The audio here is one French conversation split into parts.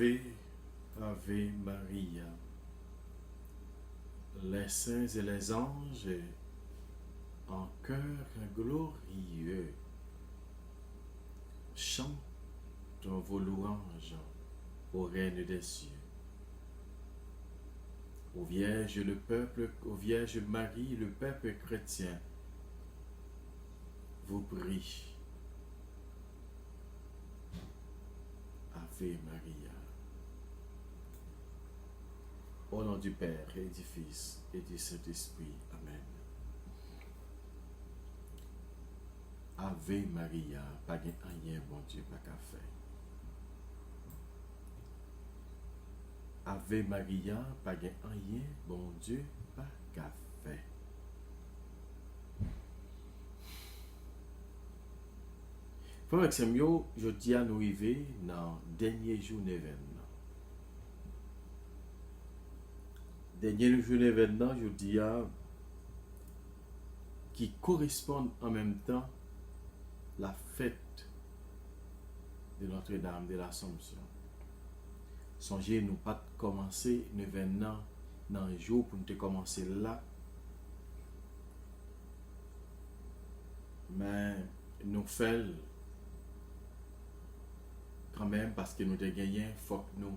Ave, Ave Maria. Les saints et les anges en chœur glorieux chantent vos louanges au règne des cieux. Ô Vierge, le peuple, ô Vierge Marie, le peuple chrétien vous prie. Ave Maria. Au nom du Père et du Fils et du Saint-Esprit. Amen. Ave Maria, pas de rien, bon Dieu, pas qu'à faire. Ave Maria, pas de rien, bon Dieu, pas qu'à faire. Frère Samuel, je dis à nous arriver dans le dernier jour d'événement. Dernier jour d'événement, je dis à qui correspondent en même temps la fête de Notre-Dame de l'Assomption. Songez, nous pas commencer l'événement dans un jour pour nous commencer là. Mais nous faisons quand même parce que nous avons gagné, il faut que nous,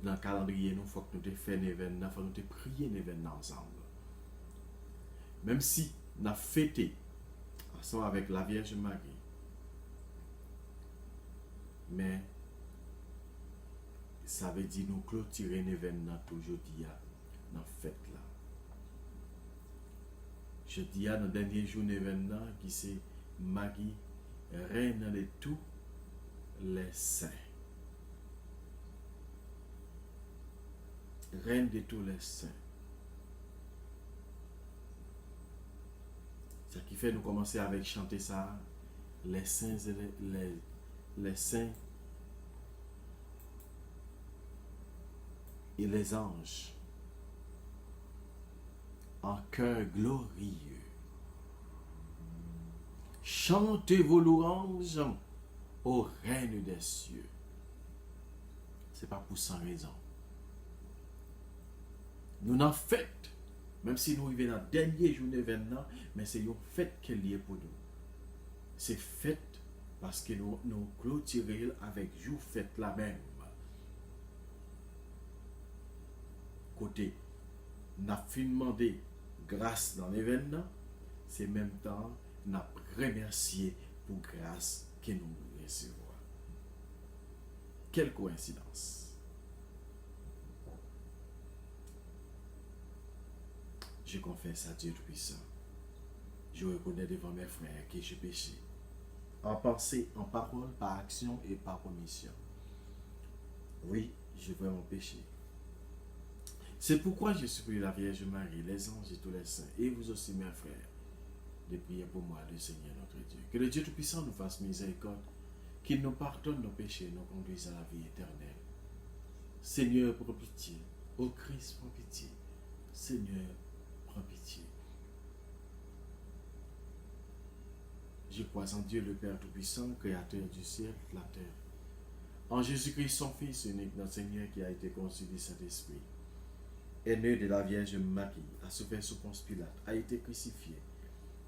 dans le calendrier, il faut que nous fassions un événement, il faut que nous prions un événement ensemble. Même si nous avons fêté ensemble avec la Vierge Marie, mais ça veut dire nous clôturer un événement aujourd'hui dans la fête là. Je dis à dans le dernier jour d'événement qui c'est Marie, reine de tous les saints. Reine de tous les saints. Ce qui fait nous commencer avec chanter ça. Les saints et les saints et les anges en chœur glorieux. Chantez vos louanges au règne des cieux. Ce n'est pas pour sans raison. Nous n'en fête, même si nous vivons dans le dernier jour d'événement, mais c'est une fête qui est liée pour nous. C'est fête parce que nous clôturons avec jour fête la même. Côté, nous avons demandé grâce dans l'événement, c'est en même temps, nous avons remercié pour grâce que nous recevons. Quelle coïncidence! Je confesse à Dieu Tout-Puissant. Je reconnais devant mes frères que j'ai péché. En pensée, en parole, par action et par omission. Oui, j'ai vraiment péché. C'est pourquoi je supplie la Vierge Marie, les anges et tous les saints, et vous aussi mes frères, de prier pour moi, le Seigneur notre Dieu. Que le Dieu Tout-Puissant nous fasse miséricorde, qu'il nous pardonne nos péchés et nous conduise à la vie éternelle. Seigneur, prends pitié. Ô Christ, prends pitié. Seigneur, prends pitié. Je crois en Dieu le Père Tout-Puissant, Créateur du ciel et de la terre. En Jésus-Christ, son Fils unique, notre Seigneur, qui a été conçu du Saint-Esprit, est né de la Vierge Marie, a souffert sous Ponce Pilate, a été crucifié,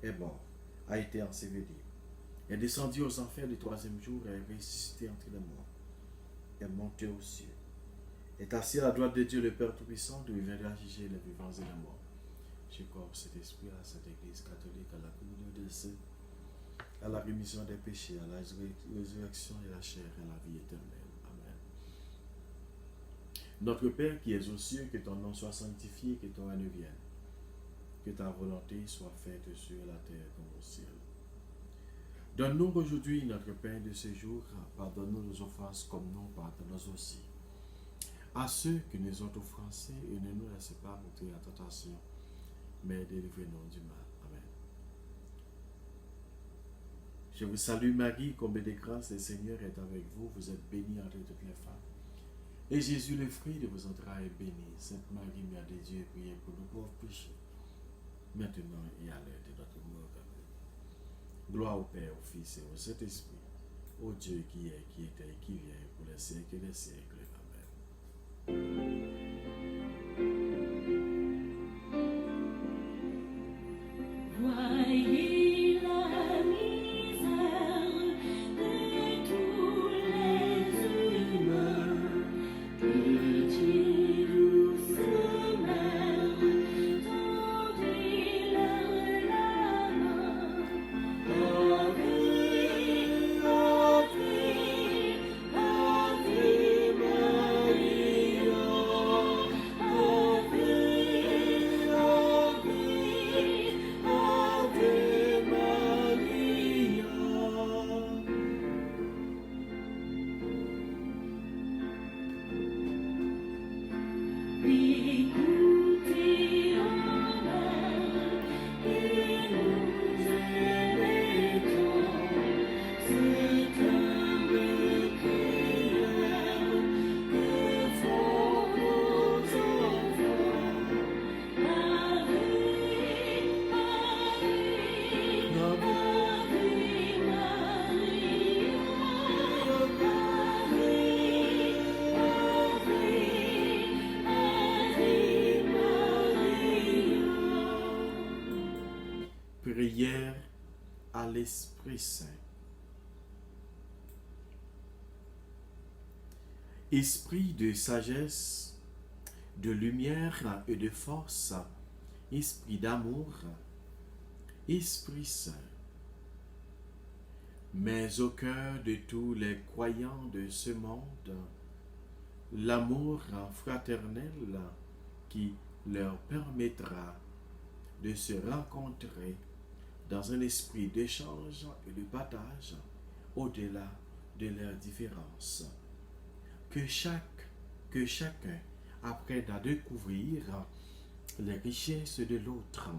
est mort, a été enseveli, est descendu aux enfers le troisième jour, est ressuscité entre les morts, est monté aux cieux, est assis à la droite de Dieu le Père Tout-Puissant, d'où il viendra juger les vivants et les morts. Je crois au Saint-Esprit, à la Sainte Église catholique, à la communion des saints, à la rémission des péchés, à la résurrection et la chair, et à la vie éternelle. Amen. Notre Père qui es aux cieux, que ton nom soit sanctifié, que ton règne vienne, que ta volonté soit faite sur la terre comme au ciel. Donne-nous aujourd'hui notre pain de ce jour, pardonne-nous nos offenses comme nous pardonnons aussi à ceux qui nous ont offensés, et ne nous laisse pas monter à tentation, mais délivrez-nous du mal. Amen. Je vous salue Marie, comblée de grâce, le Seigneur est avec vous, vous êtes bénie entre toutes les femmes. Et Jésus, le fruit de vos entrailles, est béni. Sainte Marie, Mère de Dieu, priez pour nous pauvres pécheurs, maintenant et à l'heure de notre mort. Amen. Gloire au Père, au Fils et au Saint-Esprit, au Dieu qui est, qui était et qui vient, pour les siècles des siècles. Voyez la misère de tous les humains, petits douces mères, tendez leur la main. Ave, Ave, Ave Maria. Ave, Ave, Ave Maria. Écoutez en l'air et nous émettons cette humble prière que font vos enfants. Ave, Ave, Ave Maria. Prière à l'Esprit Saint. Esprit de sagesse, de lumière et de force, esprit d'amour, Esprit Saint. Mais au cœur de tous les croyants de ce monde, l'amour fraternel qui leur permettra de se rencontrer dans un esprit d'échange et de partage au-delà de leurs différences. Que chacun apprenne à découvrir les richesses de l'autre.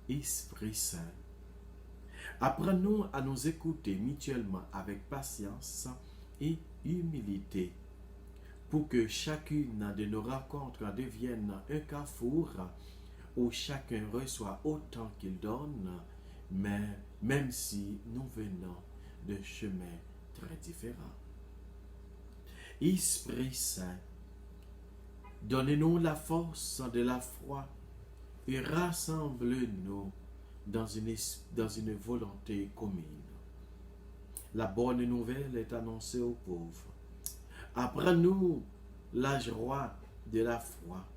Esprit Saint, apprenons à nous écouter mutuellement avec patience et humilité, pour que chacune de nos rencontres devienne un carrefour où chacun reçoit autant qu'il donne, mais même si nous venons de chemins très différents. Esprit Saint, donnez-nous la force de la foi et rassemble-nous dans une volonté commune. La bonne nouvelle est annoncée aux pauvres. Apprends-nous la joie de la foi,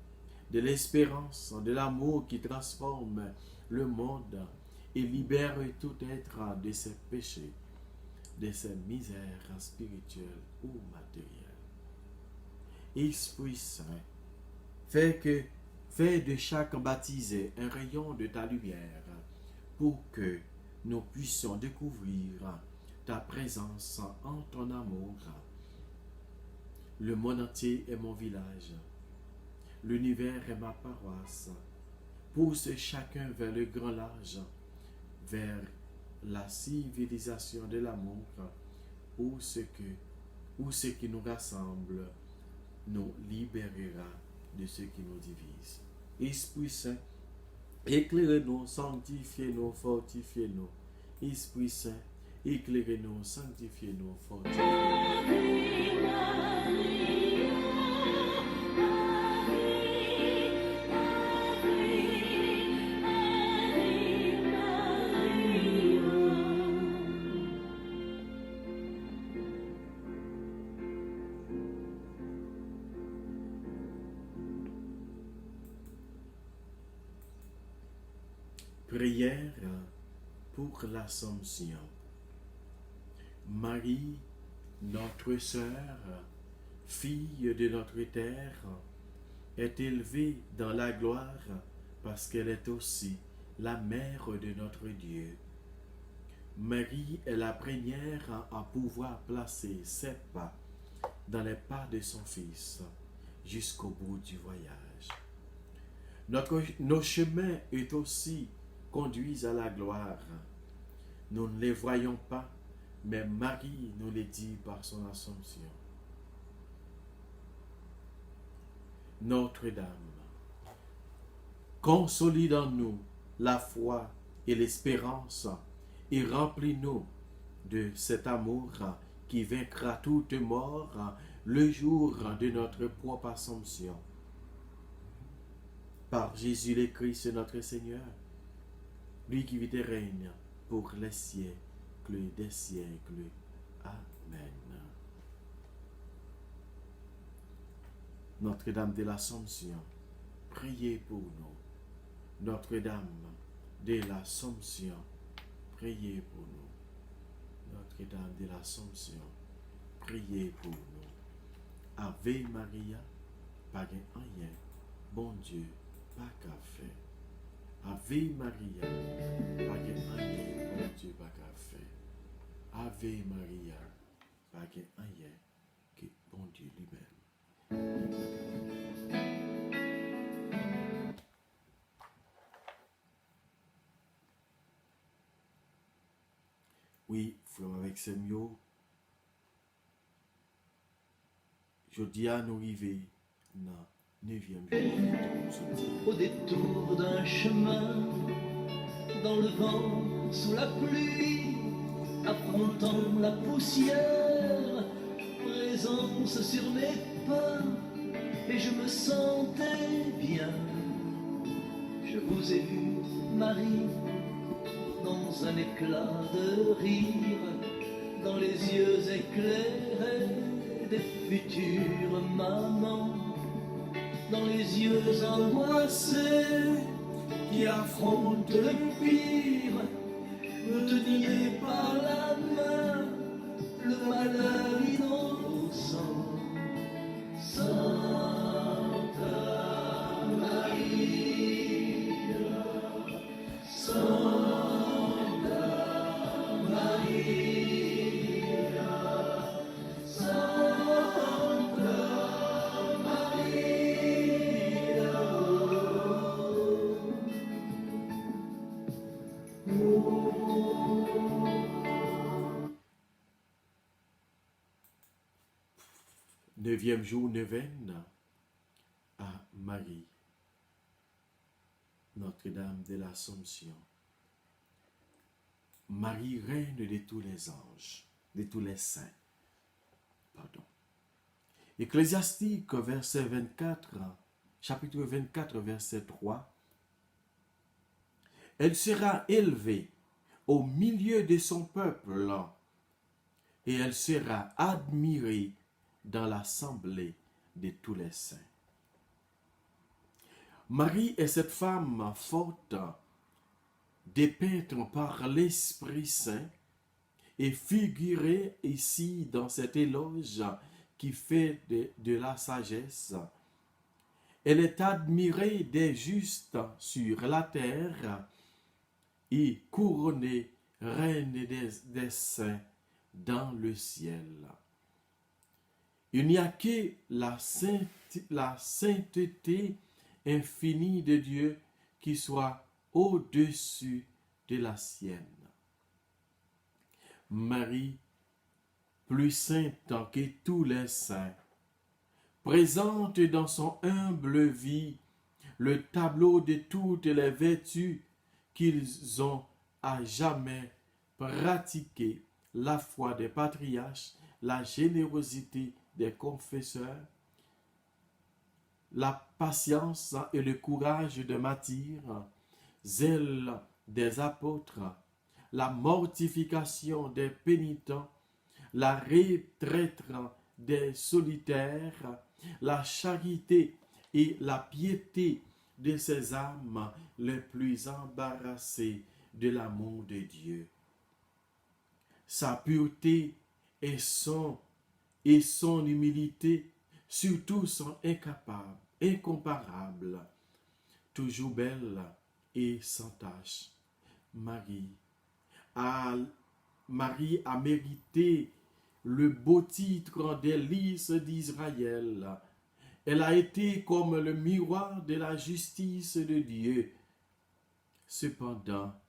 de l'espérance, de l'amour qui transforme le monde et libère tout être de ses péchés, de ses misères spirituelles ou matérielles. Esprit Saint, fais de chaque baptisé un rayon de ta lumière pour que nous puissions découvrir ta présence en ton amour. Le monde entier est mon village. L'univers est ma paroisse. Pousse chacun vers le grand large, vers la civilisation de l'amour, où ce qui nous rassemble nous libérera de ce qui nous divise. Esprit Saint, éclairez-nous, sanctifiez-nous, fortifiez-nous. Esprit Saint, éclairez-nous, sanctifiez-nous, fortifiez-nous. Prière pour l'Assomption. Marie, notre sœur, fille de notre terre, est élevée dans la gloire parce qu'elle est aussi la mère de notre Dieu. Marie est la première à pouvoir placer ses pas dans les pas de son Fils jusqu'au bout du voyage. Nos chemins est aussi conduisent à la gloire. Nous ne les voyons pas, mais Marie nous les dit par son Assomption. Notre-Dame, consolide en nous la foi et l'espérance et remplis-nous de cet amour qui vaincra toute mort le jour de notre propre assomption. Par Jésus le Christ, notre Seigneur, lui qui vit et règne pour les siècles des siècles. Amen. Notre-Dame de l'Assomption, priez pour nous. Notre-Dame de l'Assomption, priez pour nous. Notre-Dame de l'Assomption, priez pour nous. Ave Maria, pas rien, bon Dieu, pas qu'à faire. Ave Maria, pas rien, bon Dieu, pas qu'à faire. Ave Maria, pas rien, que bon Dieu lui-même. Oui, frère avec ces mots, je dis à nous arriver dans le 9e jour. Au détour d'un chemin, dans le vent, sous la pluie, affrontant la poussière, présence sur mes pas, et je me sentais bien. Je vous ai vu, Marie, dans un éclat de rire, dans les yeux éclairés des futures mamans, dans les yeux angoissés qui affrontent le pire. Vous teniez par la main le malheur innocent. Santa Maria, Santa Maria, Santa Maria. Neuvième jour, neuvaine à Marie, Notre-Dame de l'Assomption. Marie, reine de tous les anges, de tous les saints. Pardon. Ecclésiastique, verset 24, chapitre 24, verset 3. Elle sera élevée au milieu de son peuple et elle sera admirée dans l'assemblée de tous les saints. Marie est cette femme forte, dépeinte par l'Esprit Saint et figurée ici dans cet éloge qui fait de la sagesse. Elle est admirée des justes sur la terre et couronnée reine des saints dans le ciel. Il n'y a que la sainteté infinie de Dieu qui soit au-dessus de la sienne. Marie, plus sainte que tous les saints, présente dans son humble vie le tableau de toutes les vertus qu'ils ont à jamais pratiquées, la foi des patriarches, la générosité des confesseurs, la patience et le courage de martyrs, zèle des apôtres, la mortification des pénitents, la retraite des solitaires, la charité et la piété de ces âmes les plus embarrassées de l'amour de Dieu. Sa pureté et son humilité, surtout, sont incomparables, toujours belle et sans tache. Marie a mérité le beau titre délice d'Israël. Elle a été comme le miroir de la justice de Dieu. Cependant,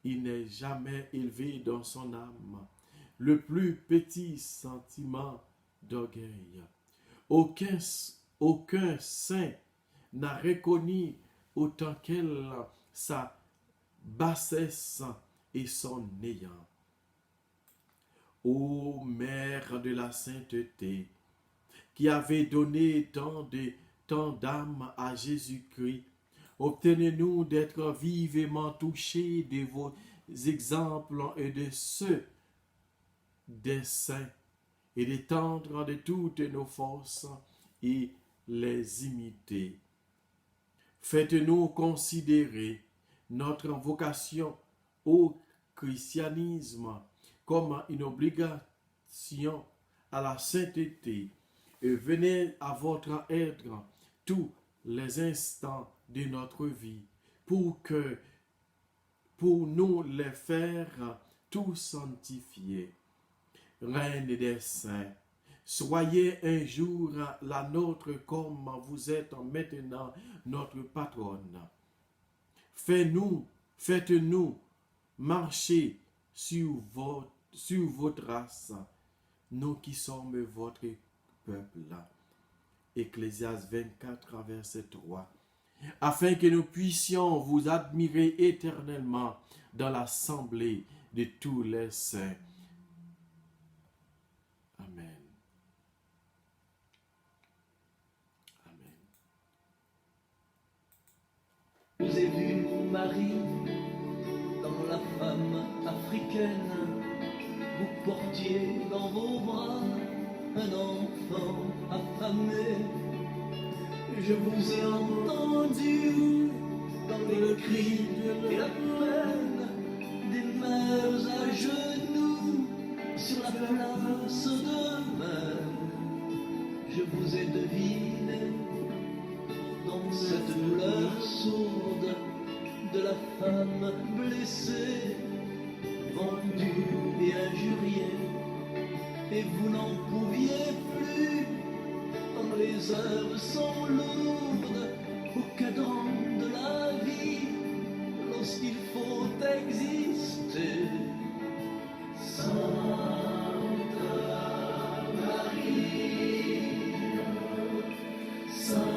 il n'est jamais élevé dans son âme le plus petit sentiment d'orgueil. Aucun saint n'a reconnu autant qu'elle sa bassesse et son néant. Ô Mère de la sainteté, qui avez donné tant d'âmes à Jésus-Christ, obtenez-nous d'être vivement touchés de vos exemples et de ceux des saints, et d'étendre de toutes nos forces et les imiter. Faites-nous considérer notre vocation au christianisme comme une obligation à la sainteté, et venez à votre aide tous les instants de notre vie pour nous les faire tous sanctifier. Reine des saints, soyez un jour la nôtre comme vous êtes maintenant notre patronne. Faites-nous marcher sur vos traces, nous qui sommes votre peuple. Ecclésiaste 24, verset 3. Afin que nous puissions vous admirer éternellement dans l'assemblée de tous les saints. Amen. Amen. Je vous ai vu, Marie, dans la femme africaine. Vous portiez dans vos bras un enfant affamé. Je vous ai entendu dans les cris et la peine des mères à genoux sur la place de mer. Je vous ai deviné dans cette douleur sourde de la femme blessée, vendue et injuriée, et vous n'en pouviez plus. Quand les heures sont lourdes au cadran de la vie, lorsqu'il faut exister. Sainte Marie, Sainte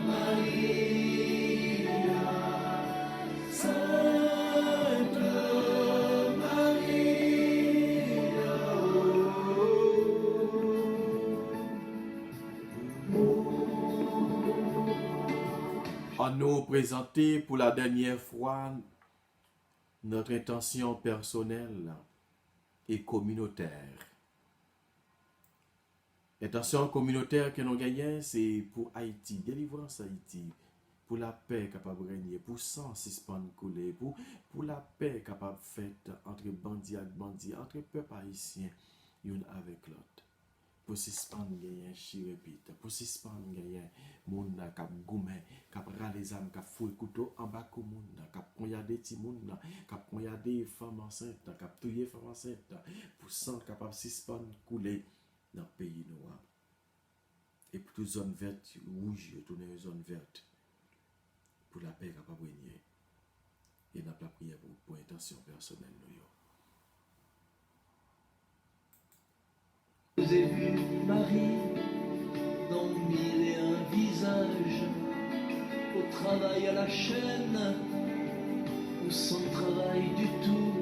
Marie, Sainte À nous présenter pour la dernière fois notre intention personnelle et communautaire. L'intention communautaire que nous gagnons, c'est pour Haïti, délivrance Haïti, pour la paix capable de régner, pour sang suspendre couler, pour la paix capable de faite entre bandits et bandits, entre peuples haïtiens, l'un avec l'autre. Pour suspendre gagnant chirépite, pour suspendre gagnant moun kap goumen, kap rale les âmes, kap fouille couteau en bas comme moun, kap poignarder ti moun, kap poignarder femme enceinte, kap tuer femme enceinte, pour sang capable suspendre couler dans le pays noir. Et pour toute zone verte rouge, tourner une zone verte pour la paix capable de régner. Et n'a pas prié pour intention personnelle nous. Je vous ai vu, Marie, dans 1001 visages, au travail à la chaîne, ou sans travail du tout,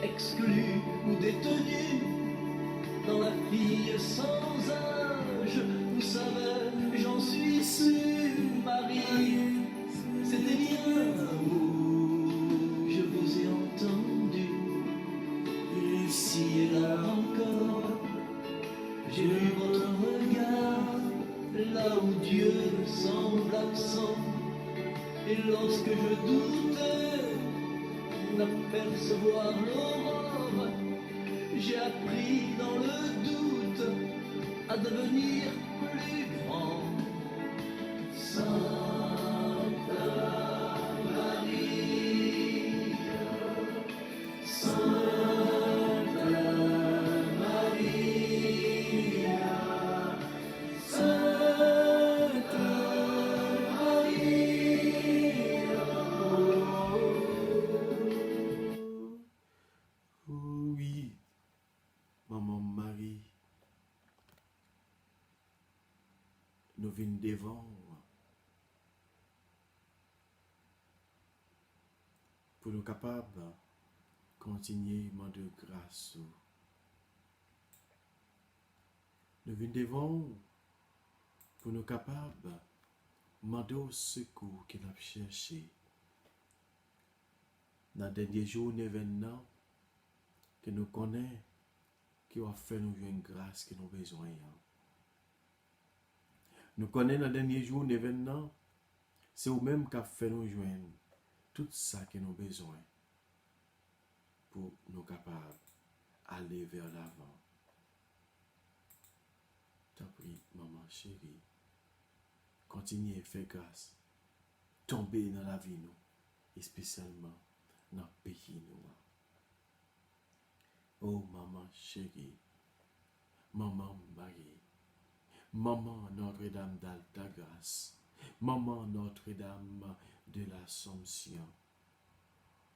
exclu ou détenu, dans la fille sans âge. Vous savez, j'en suis sûr, Marie, c'était bien vous, je vous ai entendu, ici et là encore. J'ai vu votre regard, là où Dieu semble absent. Et lorsque je doutais d'apercevoir l'aurore, j'ai appris dans le doute à devenir plus grand. Sainte Marie, Sainte Oui, Maman Marie, nous venons devant pour nous capables de continuer de grâce. Nous venons devant pour nous capables de demander au secours qu'il a cherché. Dans les derniers jours, événements que nous connaissons, qui va faire nous une grâce que nous avons besoin. Nous connaissons dans les derniers jours, événements, c'est vous-même qui a fait nous joindre tout ça que nous avons besoin pour nous capables d'aller vers l'avant. T'as pris, maman chérie, continuez à faire grâce, tomber dans la vie, nous, et spécialement dans le pays. Nous. Oh, maman chérie, maman Marie, maman Notre-Dame d'Alta Grâce, maman Notre-Dame de l'Assomption,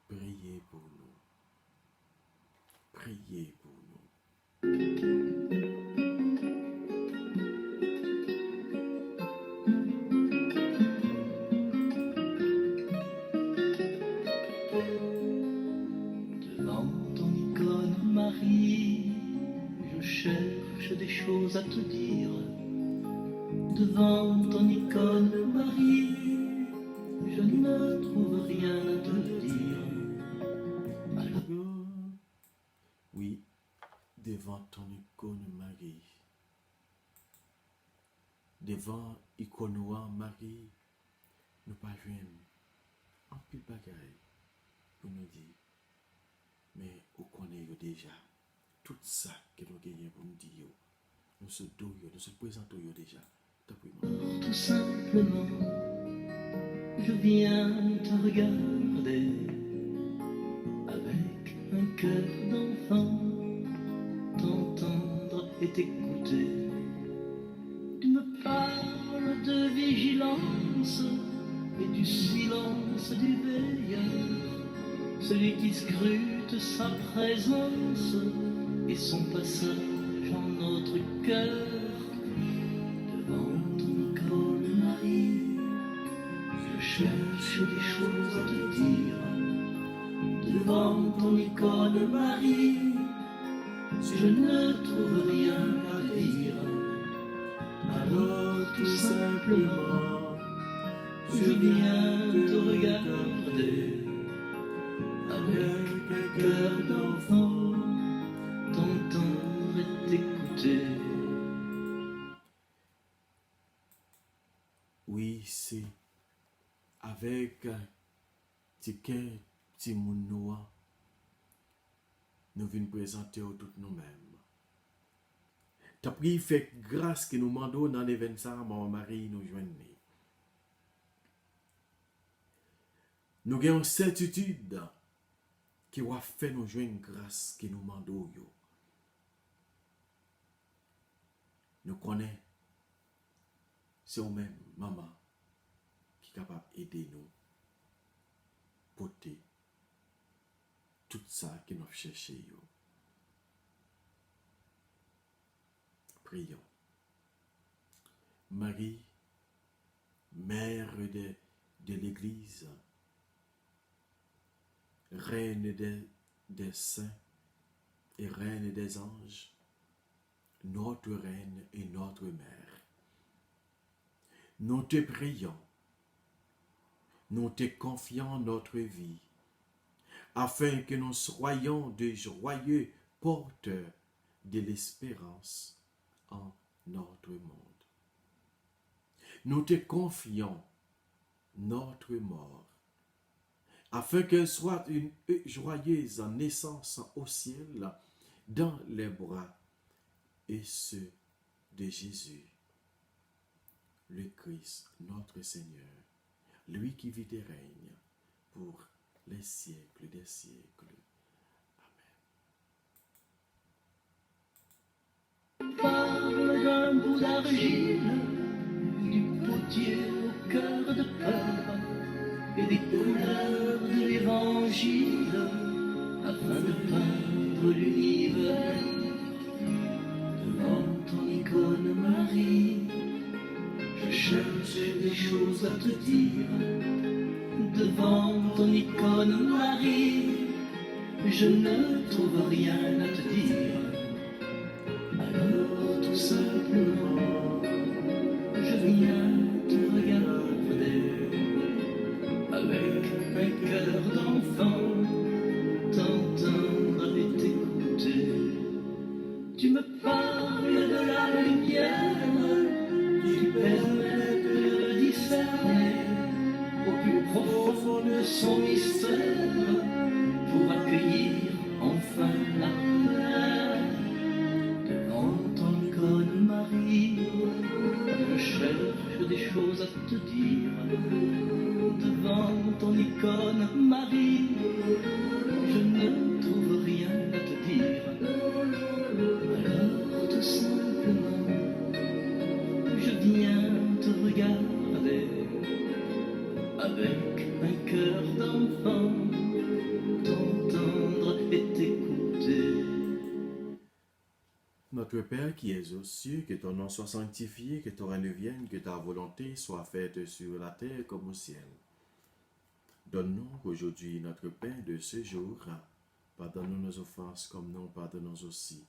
priez pour nous. Priez pour nous. Devant ton icône Marie, je cherche des choses à te dire. Devant ton icône Marie, je ne trouve rien à te dire. Oui, devant ton icône Marie, devant icône Marie, nous pas joindre un peu de bagaille pour nous dire, mais on connaît déjà tout ça que nous gagnons pour nous dire, nous se douillons, nous se présentons déjà. Tout simplement, je viens te regarder avec un cœur d'enfant, t'entendre et t'écouter. Tu me parles de vigilance et du silence du veilleur, celui qui scrute sa présence et son passage en notre cœur. Devant ton icône Marie, je cherche des choses à te dire. Devant ton icône Marie, je ne trouve rien à dire. Alors tout simplement, je viens te regarder avec un cœur d'enfant, t'entendre et t'écouter. Oui, c'est avec petit cœur, petit monde noir, nous venons présenter à toutes nous-mêmes. T'as pris fait grâce que nous demandons dans l'événement ça, maman Marie nous joignent. Nous avons une certitude qui va faire nous joindre grâce que nous demandons. Nous connaissons, c'est vous-même, maman, qui est capable d'aider nous, porter tout ça que nous cherchons. Prions. Marie, mère de l'Église, reine des saints et reine des anges, notre reine et notre mère, nous te prions, nous te confions notre vie, afin que nous soyons de joyeux porteurs de l'espérance en notre monde. Nous te confions notre mort, afin qu'elle soit une joyeuse naissance au ciel, dans les bras et ceux de Jésus, le Christ, notre Seigneur, lui qui vit et règne pour les siècles des siècles. Parle d'un bout d'argile, du potier au cœur de peur, et des couleurs de l'évangile, afin de peindre l'univers. Devant ton icône Marie, je cherche des choses à te dire. Devant ton icône Marie, je ne trouve rien à te dire. Alors tout tout simplement, je viens te regarder avec un cœur d'enfant, t'entendre et t'écouter. Tu me parles de la lumière qui permet de discerner au plus profond de son mystère pour accueillir enfin la paix. Devant ton icône Marie, je cherche des choses à te dire. Devant ton icône Marie, je ne trouve rien à te dire. Alors tout simplement, je viens te regarder avec un cœur d'enfant, t'entendre et t'écouter. Notre Père qui es aux cieux, que ton nom soit sanctifié, que ton règne vienne, que ta volonté soit faite sur la terre comme au ciel. Donne-nous aujourd'hui notre pain de ce jour. Pardonne-nous nos offenses comme nous pardonnons aussi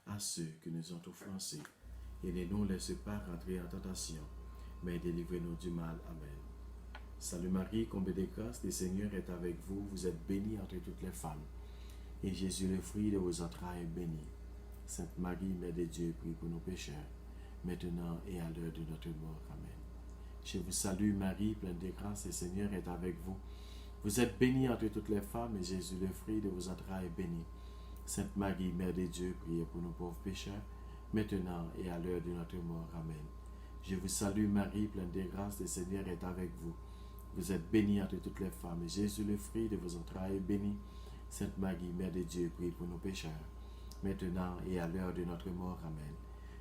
à ceux qui nous ont offensés. Et ne nous laisse pas rentrer en tentation, mais délivrez-nous du mal. Amen. Salut Marie, comblée de grâce, le Seigneur est avec vous. Vous êtes bénie entre toutes les femmes. Et Jésus, le fruit de vos entrailles, est béni. Sainte Marie, Mère de Dieu, prie pour nos pécheurs, maintenant et à l'heure de notre mort. Amen. Je vous salue Marie, pleine de grâce, le Seigneur est avec vous. Vous êtes bénie entre toutes les femmes, et Jésus, le fruit de vos entrailles, est béni. Sainte Marie, Mère de Dieu, priez pour nos pauvres pécheurs, maintenant et à l'heure de notre mort. Amen. Je vous salue Marie, pleine de grâce, le Seigneur est avec vous. Vous êtes bénie entre toutes les femmes, et Jésus, le fruit de vos entrailles, est béni. Sainte Marie, Mère de Dieu, priez pour nos pécheurs, maintenant et à l'heure de notre mort. Amen.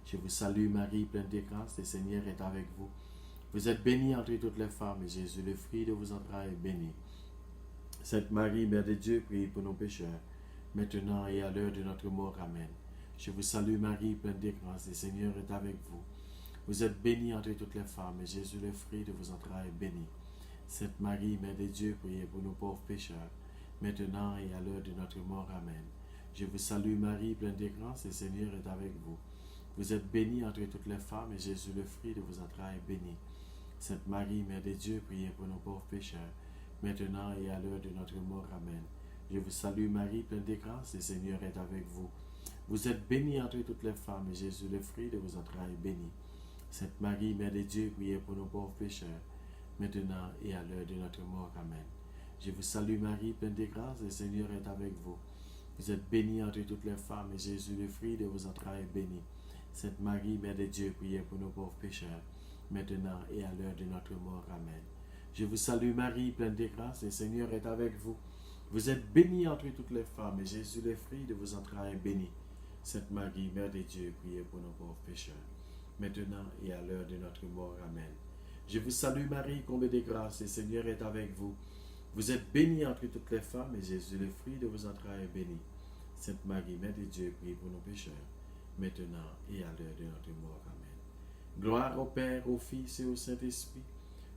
Je vous salue Marie, pleine de grâce, le Seigneur est avec vous. Vous êtes bénie entre toutes les femmes, et Jésus, le fruit de vos entrailles, est béni. Sainte Marie, Mère de Dieu, priez pour nos pécheurs, maintenant et à l'heure de notre mort. Amen. Je vous salue Marie, pleine de grâce, le Seigneur est avec vous. Vous êtes bénie entre toutes les femmes, et Jésus, le fruit de vos entrailles, est béni. Sainte Marie, Mère de Dieu, priez pour nos pauvres pécheurs, maintenant et à l'heure de notre mort. Amen. Je vous salue Marie, pleine de grâce, le Seigneur est avec vous. Vous êtes bénie entre toutes les femmes, et Jésus, le fruit de vos entrailles, est béni. Sainte Marie, Mère de Dieu, priez pour nos pauvres pécheurs, maintenant et à l'heure de notre mort. Amen. Je vous salue Marie, pleine de grâce, le Seigneur est avec vous. Vous êtes bénie entre toutes les femmes, et Jésus, le fruit de vos entrailles, est béni. Sainte Marie, Mère de Dieu, priez pour nos pauvres pécheurs, maintenant et à l'heure de notre mort. Amen. Je vous salue Marie, pleine de grâce, le Seigneur est avec vous. Vous êtes bénie entre toutes les femmes, et Jésus, le fruit de vos entrailles, est béni. Sainte Marie, Mère de Dieu, priez pour nos pauvres pécheurs, maintenant et à l'heure de notre mort. Amen. Je vous salue Marie, pleine de grâce, le Seigneur est avec vous. Vous êtes bénie entre toutes les femmes, et Jésus, le fruit de vos entrailles, est béni. Sainte Marie, Mère de Dieu, priez pour nos pauvres pécheurs, maintenant et à l'heure de notre mort. Amen. Je vous salue Marie, comblée de grâce, le Seigneur est avec vous. Vous êtes bénie entre toutes les femmes, et Jésus, le fruit de vos entrailles, est béni. Sainte Marie, Mère de Dieu, priez pour nos pécheurs, maintenant et à l'heure de notre mort. Amen. Gloire au Père, au Fils et au Saint-Esprit,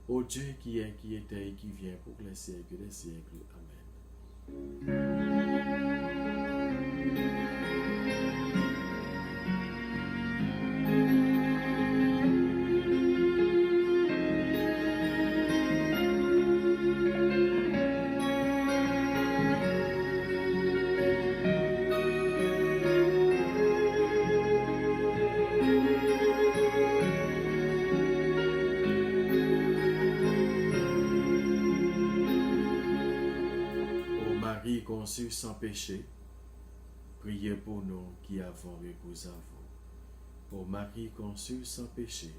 au Dieu qui est, qui était et qui vient pour les siècles des siècles. Amen. Conçu sans péché, priez pour nous qui avons recours à vous. Ô Marie conçue sans péché,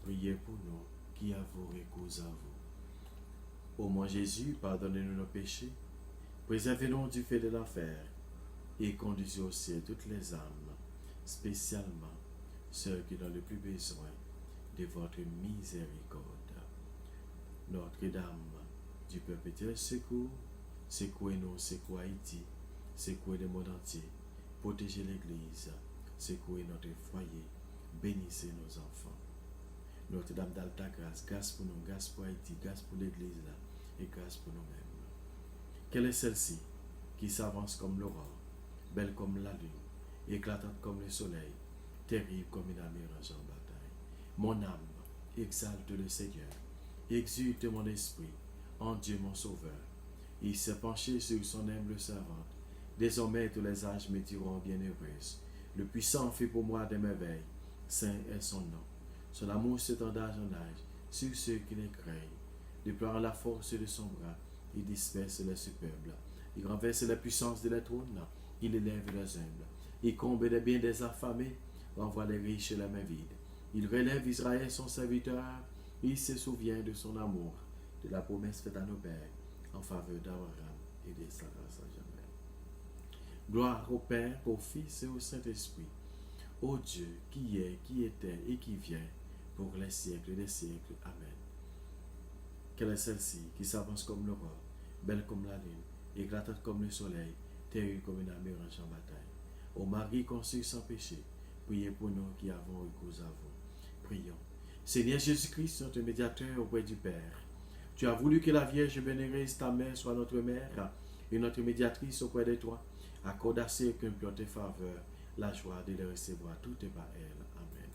priez pour nous qui avons recours à vous. Ô mon Jésus, pardonnez-nous nos péchés, préservez-nous du feu de l'enfer, et conduisez au ciel toutes les âmes, spécialement ceux qui ont le plus besoin de votre miséricorde. Notre-Dame du perpétuel secours, secouez-nous, secouez Haïti, secouez le monde entier, protégez l'Église, secouez notre foyer, bénissez nos enfants. Notre-Dame d'Alta grâce, grâce pour nous, grâce pour Haïti, grâce pour l'Église là, et grâce pour nous-mêmes. Quelle est celle-ci qui s'avance comme l'aurore, belle comme la lune, éclatante comme le soleil, terrible comme une amérage en bataille. Mon âme exalte le Seigneur, exulte mon esprit en Dieu mon Sauveur. Il s'est penché sur son humble servante. Désormais tous les âges me diront bienheureuse. Le puissant fait pour moi des merveilles. Saint est son nom. Son amour s'étend d'âge en âge sur ceux qui les craignent. Déployant la force de son bras, il disperse les superbes. Il renverse la puissance de la trône. Il élève les humbles. Il comble les biens des affamés, renvoie les riches la main vide. Il relève Israël son serviteur. Il se souvient de son amour, de la promesse faite à nos pères, en faveur d'Abraham et de sa grâce à jamais. Gloire au Père, au Fils et au Saint-Esprit, ô Dieu qui est, qui était et qui vient, pour les siècles des siècles. Amen. Quelle est celle-ci qui s'avance comme l'aurore, belle comme la lune, éclatante comme le soleil, terrible comme une armure en bataille. Ô Marie conçue sans péché, priez pour nous qui avons recours à vous. Prions. Seigneur Jésus-Christ, notre médiateur auprès du Père, tu as voulu que la Vierge bénéreuse, ta mère, soit notre mère et notre médiatrice auprès de toi. Accorde à ceux qui implorent tes faveurs la joie de les recevoir toutes par elle. Amen.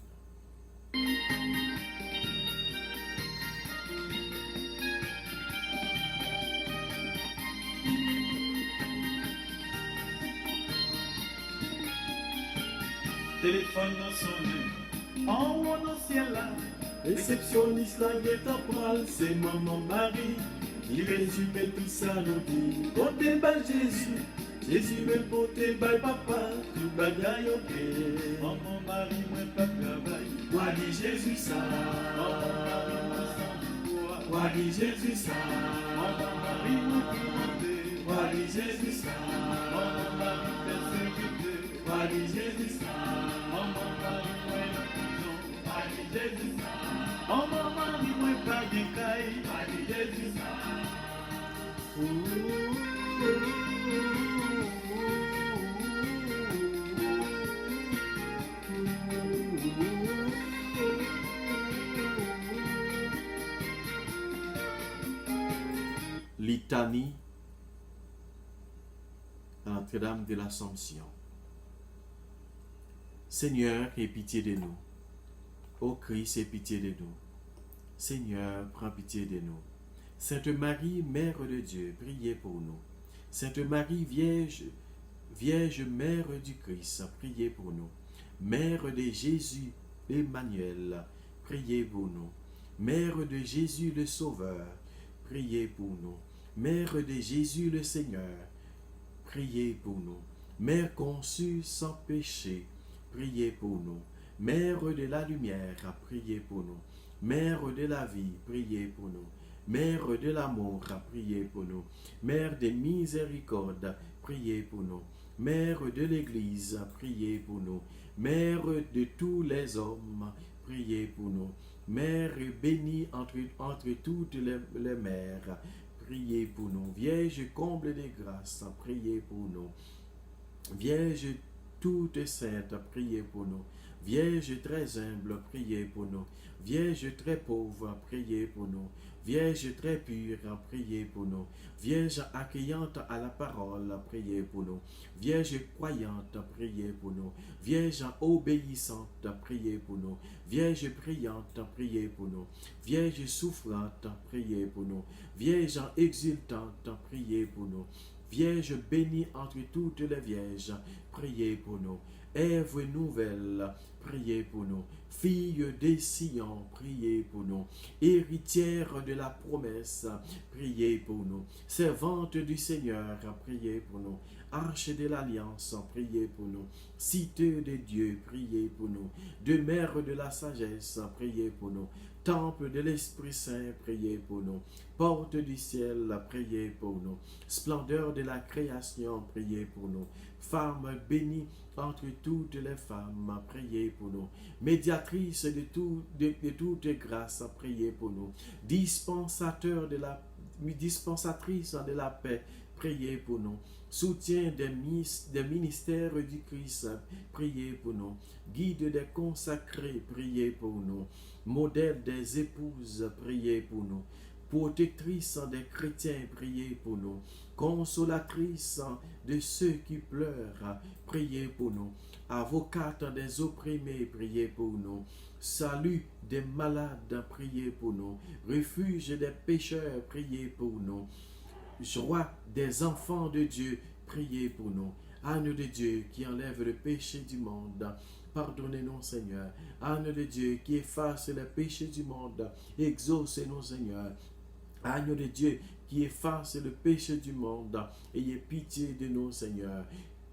Téléphone dans son main, en haut dans le ciel là. Réceptionniste la guette à poil, c'est maman Marie. Il résume tout ça nous dit. Côté bas Jésus, Jésus me porter bas papa, tout bagaille au pied. Maman Marie, moi pas travail. Quoi dit Jésus ça? Quoi dit Jésus ça? Maman Marie, moi qui Quoi dit Jésus ça? Maman Marie, persécuté. Quoi dit Jésus ça? Maman Marie, moi prison. Quoi dit Jésus ça? Maman Marie, moi pas de caille. Quoi dit Jésus ça? Litanie à Notre-Dame de l'Assomption. Seigneur, aie pitié de nous. Ô Christ, aie pitié de nous. Seigneur, prends pitié de nous. Sainte Marie, Mère de Dieu, priez pour nous. Sainte Marie, Vierge Mère du Christ, priez pour nous. Mère de Jésus, Emmanuel, priez pour nous. Mère de Jésus le Sauveur, priez pour nous. Mère de Jésus le Seigneur, priez pour nous. Mère conçue sans péché, priez pour nous. Mère de la lumière, priez pour nous. Mère de la vie, priez pour nous. Mère de l'amour, priez pour nous. Mère des miséricordes, priez pour nous. Mère de l'Église, priez pour nous. Mère de tous les hommes, priez pour nous. Mère bénie entre toutes les mères, priez pour nous. Vierge comble de grâce, priez pour nous. Vierge toute sainte, priez pour nous. Vierge très humble, priez pour nous. Vierge très pauvre, priez pour nous. Vierge très pure, priez pour nous. Vierge accueillante à la parole, priez pour nous. Vierge croyante, priez pour nous. Vierge obéissante, priez pour nous. Vierge priante, priez pour nous. Vierge souffrante, priez pour nous. Vierge exultante, priez pour nous. Vierge bénie entre toutes les vierges, priez pour nous. Ève nouvelle, priez pour nous. Fille des Sion, priez pour nous. Héritière de la promesse, priez pour nous. Servante du Seigneur, priez pour nous. Arche de l'Alliance, priez pour nous. Cité de Dieu, priez pour nous. Demeure de la sagesse, priez pour nous. Temple de l'Esprit Saint, priez pour nous. Porte du ciel, priez pour nous. Splendeur de la création, priez pour nous. Femme bénie entre toutes les femmes, priez pour nous. Médiatrice de toute grâce, priez pour nous. Dispensatrice de la paix, priez pour nous. Soutien des ministères du Christ, priez pour nous. Guide des consacrés, priez pour nous. Modèle des épouses, priez pour nous. protectrice des chrétiens, priez pour nous. Consolatrice de ceux qui pleurent, priez pour nous. Avocate des opprimés, priez pour nous. Salut des malades, priez pour nous. Refuge des pécheurs, priez pour nous. Joie des enfants de Dieu, priez pour nous. Agneau de Dieu qui enlève le péché du monde, pardonnez-nous, Seigneur. Agneau de Dieu qui efface les péchés du monde, exaucez-nous, Seigneur. Agneau de Dieu qui efface le péché du monde, ayez pitié de nous, Seigneur.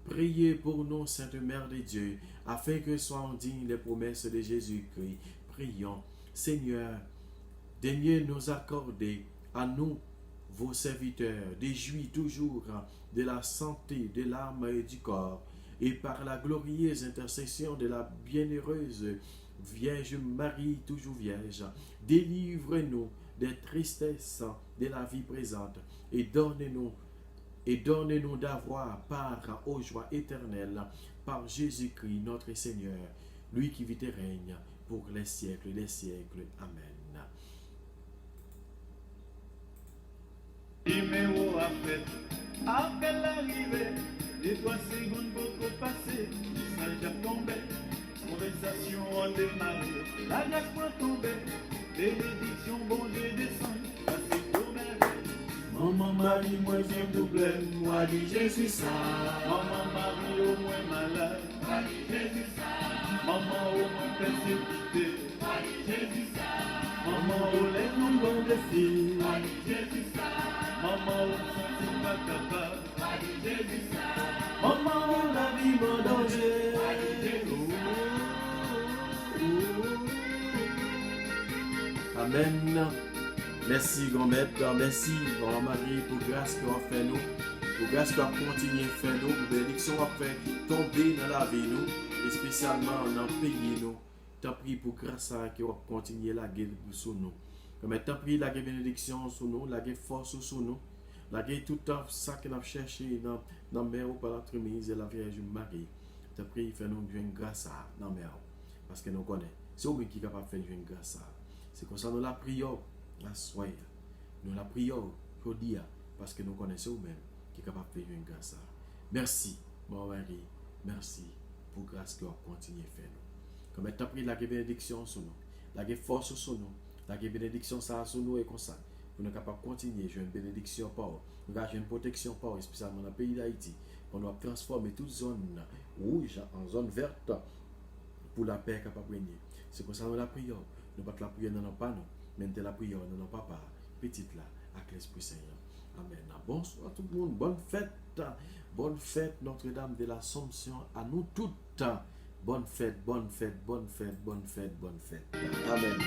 Priez pour nous, Sainte Mère de Dieu, afin que soient dignes les promesses de Jésus-Christ. Prions, Seigneur, daignez nous accorder à nous, vos serviteurs, des jouis toujours de la santé de l'âme et du corps, et par la glorieuse intercession de la bienheureuse Vierge Marie, toujours Vierge, délivre-nous des tristesses de la vie présente, et donne-nous d'avoir part aux joies éternelles par Jésus-Christ notre Seigneur, lui qui vit et règne pour les siècles des siècles. Amen. Numéro à fait, après l'arrivée, les 3 secondes beaucoup passées, Saint-Jacques tombait, conversation a démarré, la glace point tombée, bénédiction, bon Dieu descend, passé pour merveille. Maman Marie, moi j'aime double, moi dis Jésus ça. Maman Marie au moins malade, moi dis Jésus ça. Maman au moins persécuté, moi dis Jésus ça. Maman au lait non bon de fille, moi dis Jésus ça. Maman au senti pas capable, moi dis Jésus ça. Maman la vie en danger, moi dis Jésus ça. Amen. Merci, grand-mère, merci, grand-marie, pour grâce que vous fait nous, pour grâce que vous continuez à faire nous, pour bénédiction vous fait tomber dans la vie nous, et spécialement dans le pays nous. T'as pris pour grâce que vous continuez la guerre sur nous. Comme t'as pris la bénédiction sur nous, la force sur nous, la tout ça que nous avons cherché dans la mer par l'entremise de la Vierge Marie. T'as pris, fait nous une grâce dans la mer, parce que nous connaissons. C'est vous qui est capable de faire une grâce. C'est comme ça nous la prions. La soirée, nous la prions aujourd'hui parce que nous connaissons nous-mêmes qui est capable de faire une grâce. Merci, mon mari, merci pour grâce que vous continuez à faire nous. Comme tu as pris la bénédiction sur nous, la force sur nous, la bénédiction ça sur nous et comme ça, pour nous capables de continuer à jouer une bénédiction par nous avons une protection par spécialement dans le pays d'Haïti, pour nous transformer toute zone rouge en zone verte pour la paix capable de régner. C'est pour ça que nous la prions. Nous ne pas la prier dans nos panneaux. Maintenant la prière de nos papa, petite là, avec l'Esprit Saint. Amen. Bonsoir tout le monde, bonne fête Notre-Dame de l'Assomption à nous toutes. Bonne fête, bonne fête, bonne fête, bonne fête, bonne fête. Amen.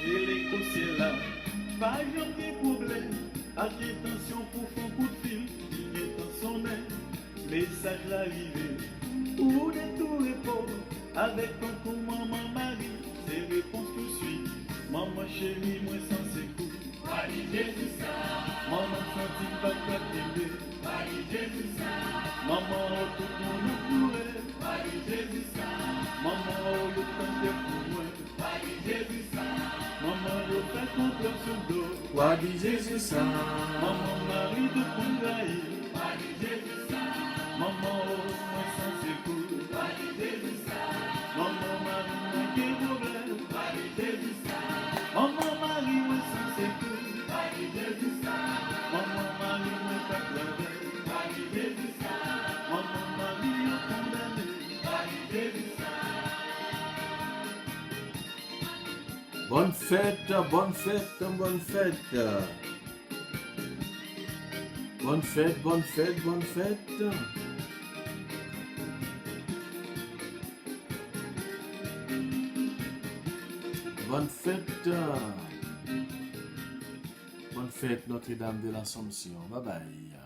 Et les coursiers là, pas de problème, attention pour faire coup de fil, il est dans son air, message l'arrivée, ou des tout répond, avec ton coup, maman Marie, c'est réponse tout suite, maman chérie, moi sans ses coups, Marie Jésus ça, maman senti pas t'aimer, Marie Jésus ça, maman tout le monde courait, Marie Jésus ça, maman le temps de pour moi, Marie Jésus ça. Maman, je fais confiance sur le dos. Marie Jésus ça. Maman, Marie de Pongaï. Marie Jésus ça. Maman, moi sans secours. Marie Jésus ça. Maman, Marie, moi qui problème. Marie Jésus ça. Maman, Marie, moi sans secours. Marie Jésus ça. Maman, Marie, moi pas pleuré. Marie Jésus ça. Maman, Marie, moi condamné. Marie Jésus ça. Bonne fête, bonne fête, bonne fête. Bonne fête, bonne fête, bonne fête. Bonne fête. Bonne fête Notre-Dame de l'Assomption. Bye bye.